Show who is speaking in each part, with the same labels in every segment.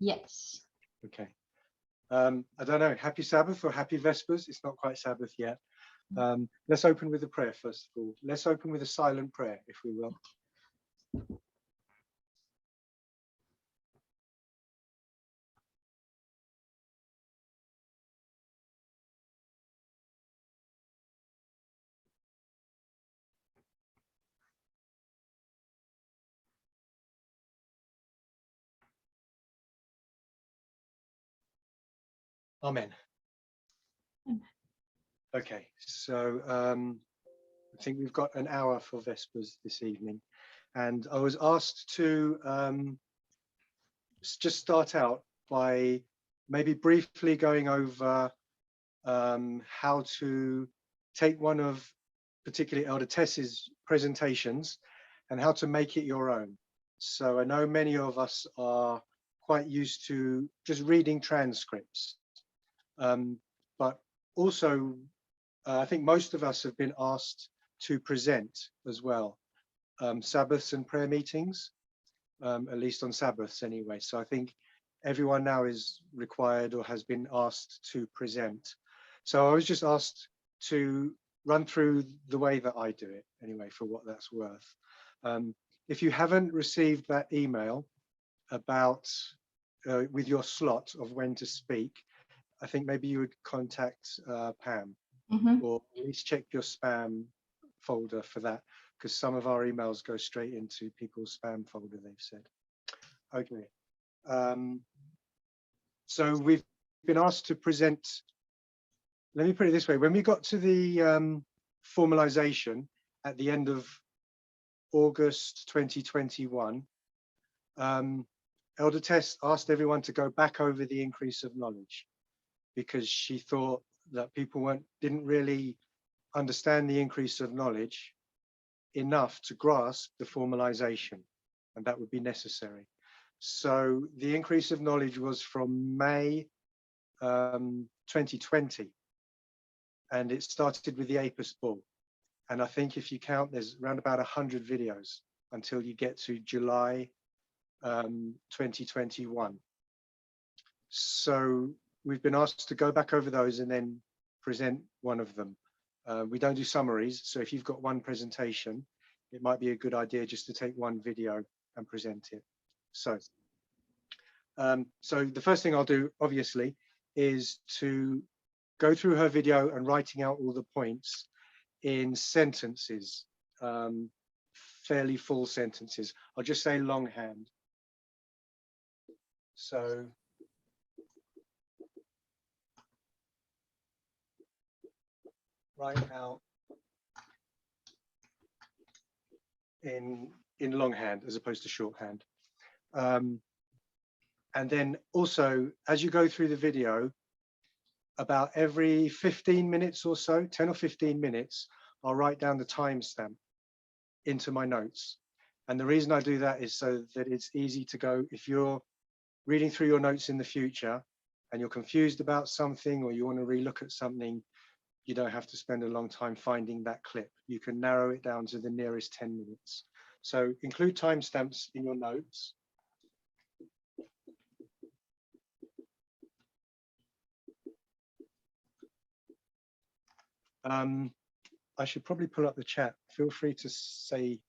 Speaker 1: Yes.
Speaker 2: Okay. I don't know, happy Sabbath or happy Vespers? It's not quite Sabbath yet. Let's open with a prayer first of all. Let's open with a silent prayer, if we will. Amen. Okay, so I think we've got an hour for Vespers this evening, and I was asked to just start out by maybe briefly going over how to take one of particularly Elder Tess's presentations and how to make it your own. So I know many of us are quite used to just reading transcripts, but also I think most of us have been asked to present as well, Sabbaths and prayer meetings, at least on Sabbaths anyway. So I think everyone now is required or has been asked to present. So I was just asked to run through the way that I do it anyway, for what that's worth. If you haven't received that email about with your slot of when to speak, I think maybe you would contact Pam, or at least check your spam folder for that, because some of our emails go straight into people's spam folder, they've said. Okay. So we've been asked to present, let me put it this way, when we got to the formalization at the end of August 2021, Elder Tess asked everyone to go back over the increase of knowledge, because she thought that people didn't really understand the increase of knowledge enough to grasp the formalization, and that would be necessary. So the increase of knowledge was from May 2020, and it started with the Apis bull. And I think if you count, there's around about 100 videos until you get to July 2021. So we've been asked to go back over those and then present one of them. We don't do summaries, so if you've got one presentation, it might be a good idea just to take one video and present it. So the first thing I'll do, obviously, is to go through her video and writing out all the points in sentences, fairly full sentences. I'll just say longhand. So write out in longhand as opposed to shorthand. And then also, as you go through the video, about every 15 minutes or so, 10 or 15 minutes, I'll write down the timestamp into my notes. And the reason I do that is so that it's easy to go, if you're reading through your notes in the future and you're confused about something or you want to relook at something, you don't have to spend a long time finding that clip. You can narrow it down to the nearest 10 minutes. So include timestamps in your notes. I should probably pull up the chat. Feel free to say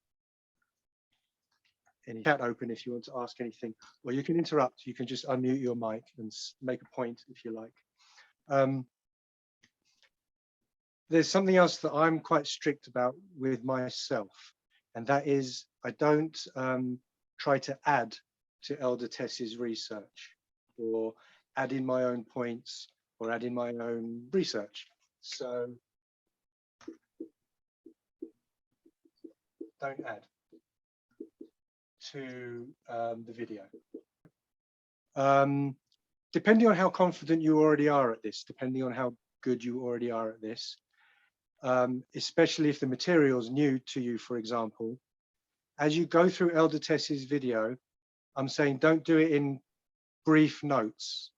Speaker 2: any chat open if you want to ask anything, or you can interrupt. You can just unmute your mic and make a point if you like. There's something else that I'm quite strict about with myself, and that is I don't try to add to Elder Tess's research or add in my own points or add in my own research. So don't add to the video. Depending on how confident you already are at this, depending on how good you already are at this, especially if the material is new to you, for example, as you go through Elder Tess's video, I'm saying don't do it in brief notes.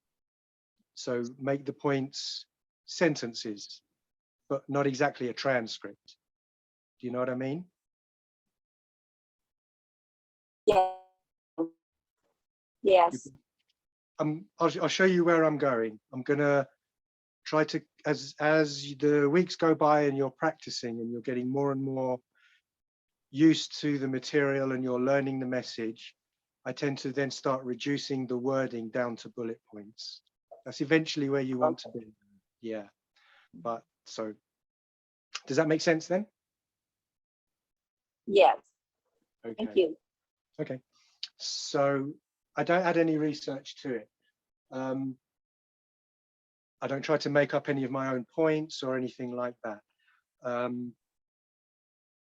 Speaker 2: So make the points sentences, but not exactly a transcript. Do you know what I mean?
Speaker 3: Yeah. Yes.
Speaker 2: I'll show you where I'm going. I'm gonna try to, as the weeks go by and you're practicing and you're getting more and more used to the material and you're learning the message, I tend to then start reducing the wording down to bullet points. That's eventually where you want to be. Yeah. But so, does that make sense then?
Speaker 1: Yes.
Speaker 2: Okay.
Speaker 1: Thank you.
Speaker 2: Okay. So I don't add any research to it. I don't try to make up any of my own points or anything like that.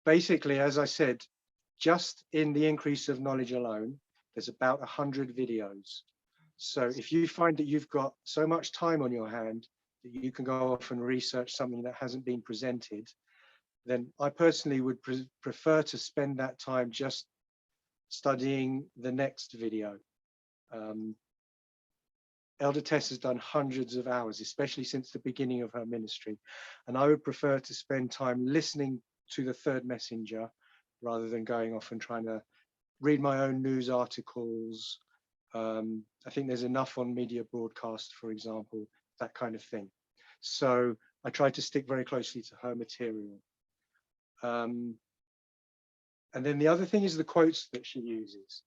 Speaker 2: Basically, as I said, just in the increase of knowledge alone, there's about 100 videos. So if you find that you've got so much time on your hand that you can go off and research something that hasn't been presented, then I personally would prefer to spend that time just studying the next video. Elder Tess has done hundreds of hours, especially since the beginning of her ministry. And I would prefer to spend time listening to the third messenger rather than going off and trying to read my own news articles. I think there's enough on media broadcast, for example, that kind of thing. So I try to stick very closely to her material. And then the other thing is the quotes that she uses.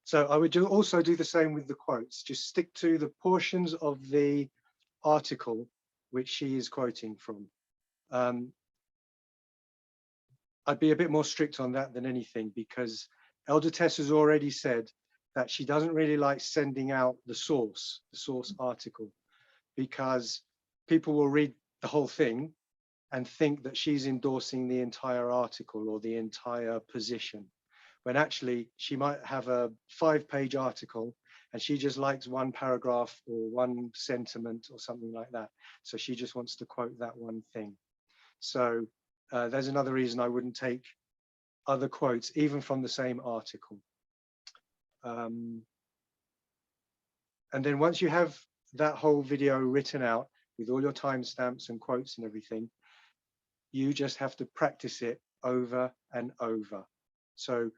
Speaker 2: So I would also do the same with the quotes. Just stick to the portions of the article which she is quoting from. I'd be a bit more strict on that than anything, because Elder Tess has already said that she doesn't really like sending out the source article, because people will read the whole thing and think that she's endorsing the entire article or the entire position, when actually she might have a 5-page article and she just likes one paragraph or one sentiment or something like that. So she just wants to quote that one thing. So there's another reason I wouldn't take other quotes, even from the same article. And then once you have that whole video written out with all your timestamps and quotes and everything, you just have to practice it over and over. So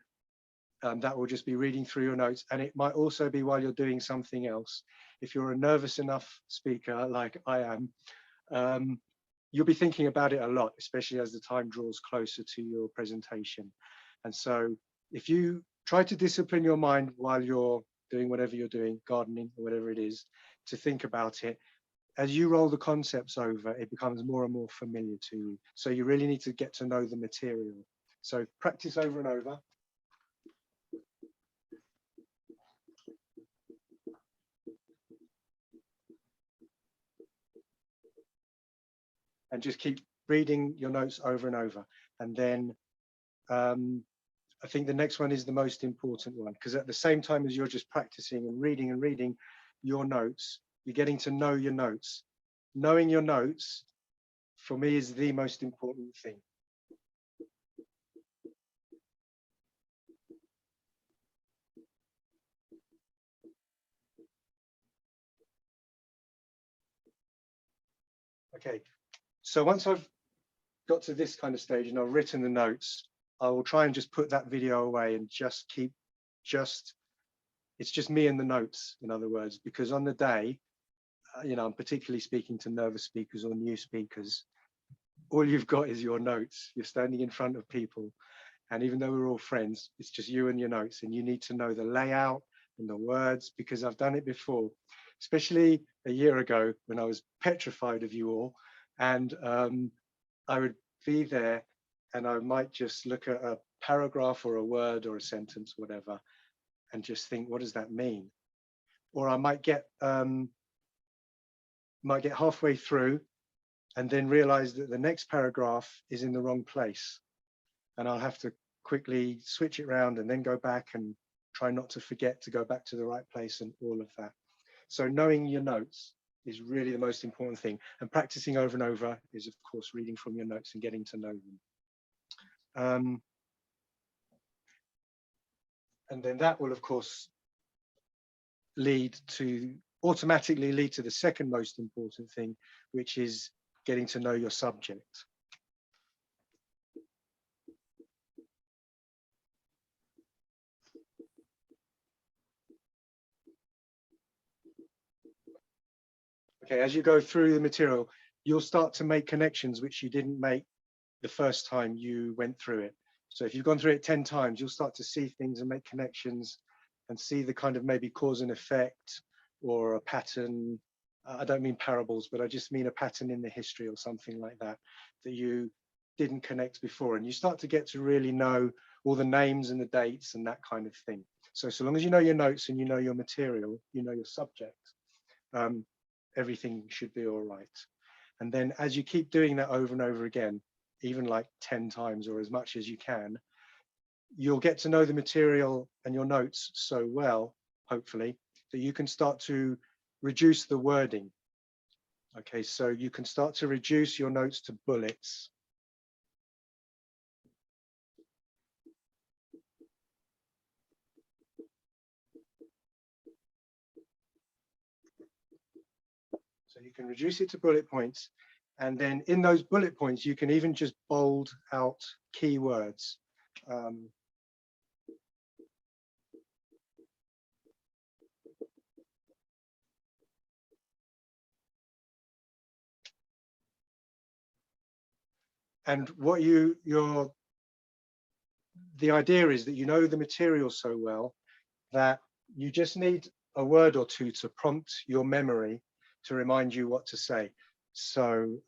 Speaker 2: that will just be reading through your notes, and it might also be while you're doing something else. If you're a nervous enough speaker like I am, you'll be thinking about it a lot, especially as the time draws closer to your presentation. And so if you try to discipline your mind while you're doing whatever you're doing, gardening or whatever it is, to think about it, as you roll the concepts over, it becomes more and more familiar to you. So you really need to get to know the material. So practice over and over. And just keep reading your notes over and over. And then I think the next one is the most important one, because at the same time as you're just practicing and reading your notes, you're getting to know your notes. Knowing your notes, for me, is the most important thing. Okay, so once I've got to this kind of stage and I've written the notes, I will try and just put that video away and just keep it's just me and the notes, in other words, because on the day, I'm particularly speaking to nervous speakers or new speakers, all you've got is your notes. You're standing in front of people, and even though we're all friends, it's just you and your notes, and you need to know the layout and the words, because I've done it before, especially a year ago when I was petrified of you all, and I would be there and I might just look at a paragraph or a word or a sentence, whatever, and just think, what does that mean? Or I might get halfway through and then realize that the next paragraph is in the wrong place, and I'll have to quickly switch it around and then go back and try not to forget to go back to the right place and all of that. So knowing your notes is really the most important thing, and practicing over and over is, of course, reading from your notes and getting to know them. And then that will, of course, automatically lead to the second most important thing, which is getting to know your subject. Okay, as you go through the material, you'll start to make connections which you didn't make the first time you went through it. So if you've gone through it 10 times, you'll start to see things and make connections and see the kind of maybe cause and effect or a pattern. I don't mean parables, but I just mean a pattern in the history or something like that, that you didn't connect before. And you start to get to really know all the names and the dates and that kind of thing. So long as you know your notes and you know your material, you know your subject, everything should be all right. And then as you keep doing that over and over again, even like 10 times or as much as you can, you'll get to know the material and your notes so well, hopefully, that you can start to reduce the wording. Okay, so you can start to reduce your notes to bullets. So you can reduce it to bullet points. And then in those bullet points, you can even just bold out keywords. And what the idea is that you know the material so well that you just need a word or two to prompt your memory to remind you what to say. So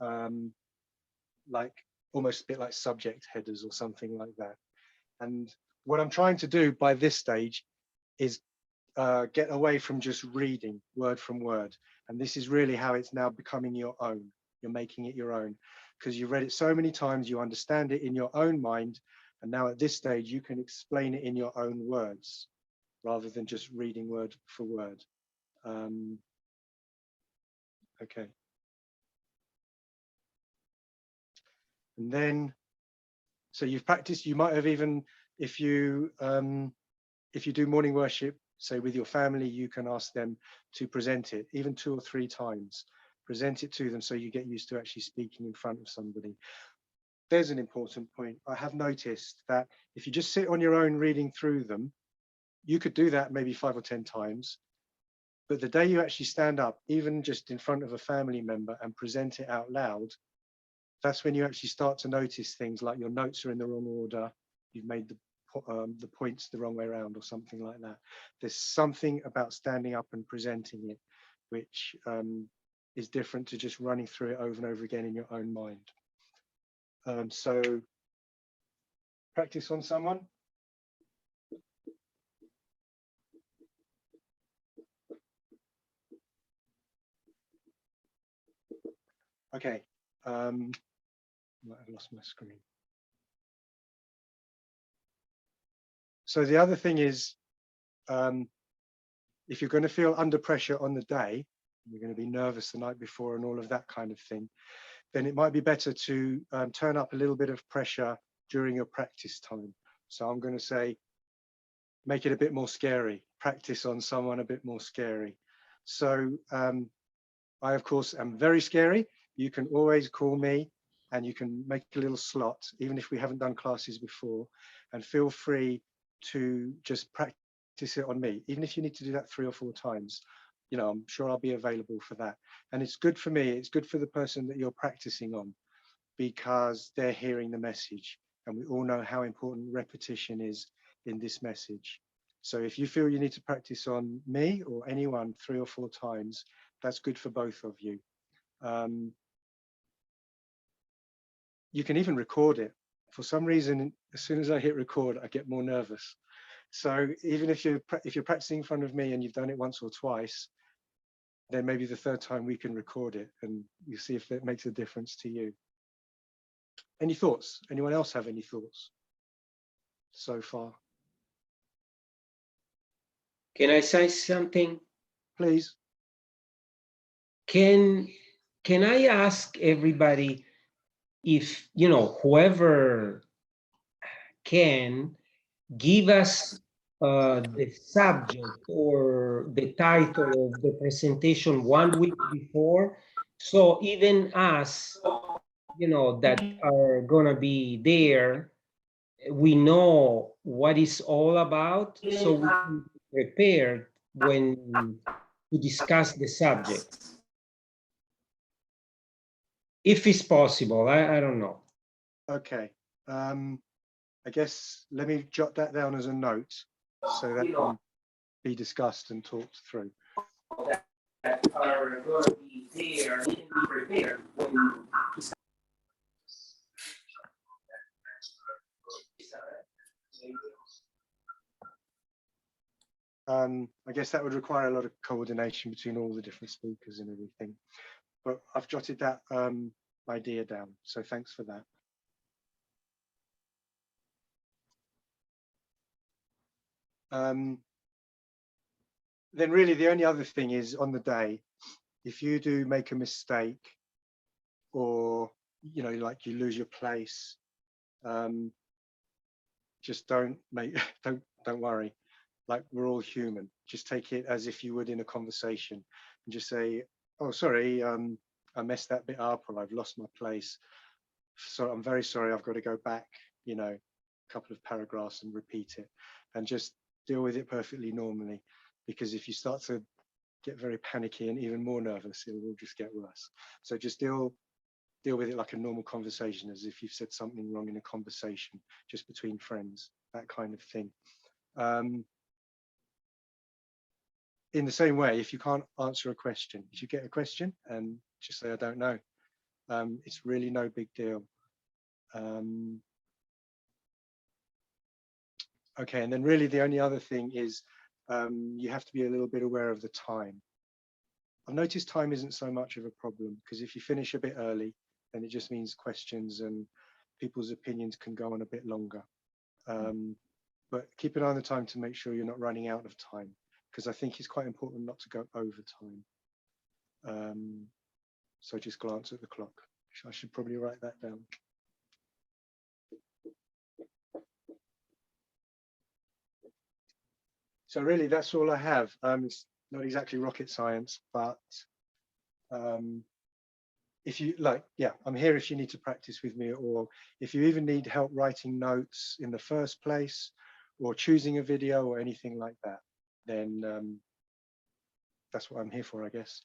Speaker 2: like almost a bit like subject headers or something like that. And what I'm trying to do by this stage is get away from just reading word from word. And this is really how it's now becoming your own. You're making it your own because you've read it so many times, you understand it in your own mind. And now at this stage, you can explain it in your own words rather than just reading word for word. Okay. And then, so you've practiced, you might have even, if you do morning worship, say with your family, you can ask them to present it, even 2 or 3 times. Present it to them so you get used to actually speaking in front of somebody. There's an important point. I have noticed that if you just sit on your own reading through them, you could do that maybe 5 or 10 times. But the day you actually stand up, even just in front of a family member and present it out loud, that's when you actually start to notice things like your notes are in the wrong order, you've made the points the wrong way around or something like that. There's something about standing up and presenting it which is different to just running through it over and over again in your own mind. So practice on someone. Okay, I've lost my screen. So the other thing is, if you're going to feel under pressure on the day, you're going to be nervous the night before and all of that kind of thing, then it might be better to turn up a little bit of pressure during your practice time. So I'm going to say, make it a bit more scary, practice on someone a bit more scary. So I, of course, am very scary. You can always call me and you can make a little slot, even if we haven't done classes before, and feel free to just practice it on me, even if you need to do that 3 or 4 times. You know, I'm sure I'll be available for that. And it's good for me, it's good for the person that you're practicing on, because they're hearing the message. And we all know how important repetition is in this message. So if you feel you need to practice on me or anyone 3 or 4 times, that's good for both of you. You can even record it. For some reason, as soon as I hit record, I get more nervous. So even if you're practicing in front of me and you've done it once or twice, then maybe the 3rd time we can record it and you see if it makes a difference to you. Any thoughts? Anyone else have any thoughts so far?
Speaker 1: Can I say something?
Speaker 2: Please.
Speaker 1: Can I ask everybody if, whoever can give us the subject or the title of the presentation 1 week before. So even us, that are gonna be there, we know what it's all about, so we can be prepared when to discuss the subject, if it's possible. I don't know.
Speaker 2: Okay. I guess let me jot that down as a note so that can be discussed and talked through.
Speaker 1: That are going to be there, we can be prepared when.
Speaker 2: I guess that would require a lot of coordination between all the different speakers and everything. But I've jotted that idea down, so thanks for that. Then really the only other thing is on the day, if you do make a mistake or, like you lose your place, just don't worry. Like, we're all human. Just take it as if you would in a conversation and just say, oh, sorry, I messed that bit up, or I've lost my place. So I'm very sorry, I've got to go back, a couple of paragraphs and repeat it, and just deal with it perfectly normally. Because if you start to get very panicky and even more nervous, it will just get worse. So just deal with it like a normal conversation, as if you've said something wrong in a conversation, just between friends, that kind of thing. In the same way, if you can't answer a question, if you get a question and just say, I don't know, it's really no big deal. Okay, and then really the only other thing is you have to be a little bit aware of the time. I've noticed time isn't so much of a problem, because if you finish a bit early, then it just means questions and people's opinions can go on a bit longer. But keep an eye on the time to make sure you're not running out of time, because I think it's quite important not to go over time. So just glance at the clock. I should probably write that down. So really, that's all I have. It's not exactly rocket science, but if you like, yeah, I'm here if you need to practice with me, or if you even need help writing notes in the first place, or choosing a video or anything like that, then that's what I'm here for, I guess.